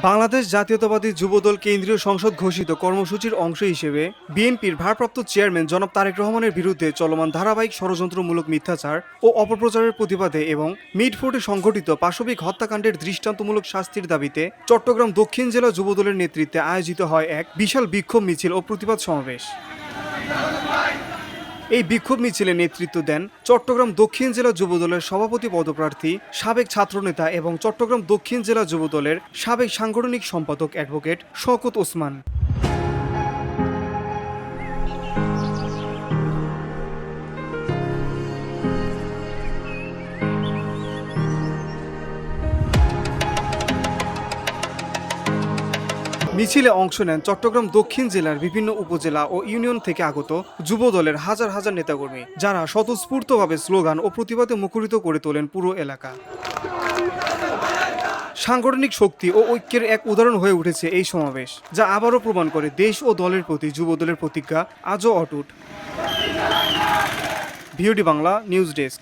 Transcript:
বাংলাদেশ জাতীয়তাবাদী যুবদল কেন্দ্রীয় সংসদ ঘোষিত কর্মসূচির অংশ হিসেবে বিএনপির ভারপ্রাপ্ত চেয়ারম্যান জনাব তারেক রহমানের বিরুদ্ধে চলমান ধারাবাহিক ষড়যন্ত্রমূলক মিথ্যাচার ও অপপ্রচারের প্রতিবাদে এবং মিটফোর্টে সংঘটিত পাশবিক হত্যাকাণ্ডের দৃষ্টান্তমূলক শাস্তির দাবিতে চট্টগ্রাম দক্ষিণ জেলা যুবদলের নেতৃত্বে আয়োজিত হয় এক বিশাল বিক্ষোভ মিছিল ও প্রতিবাদ সমাবেশ। এই বিক্ষোভ মিছিলে নেতৃত্ব দেন চট্টগ্রাম দক্ষিণ জেলা যুবদলের সভাপতি পদপ্রার্থী সাবেক ছাত্রনেতা এবং চট্টগ্রাম দক্ষিণ জেলা যুবদলের সাবেক সাংগঠনিক সম্পাদক অ্যাডভোকেট শওকত ওসমান। মিছিলে অংশ নেন চট্টগ্রাম দক্ষিণ জেলার বিভিন্ন উপজেলা ও ইউনিয়ন থেকে আগত যুবদলের হাজার হাজার নেতাকর্মী, যারা স্বতঃস্ফূর্তভাবে স্লোগান ও প্রতিবাদে মুখরিত করে তোলেন পুরো এলাকা। সাংগঠনিক শক্তি ও ঐক্যের এক উদাহরণ হয়ে উঠেছে এই সমাবেশ, যা আবারও প্রমাণ করে দেশ ও দলের প্রতি যুবদলের প্রতিজ্ঞা আজও অটুট। VOD Bangla news desk.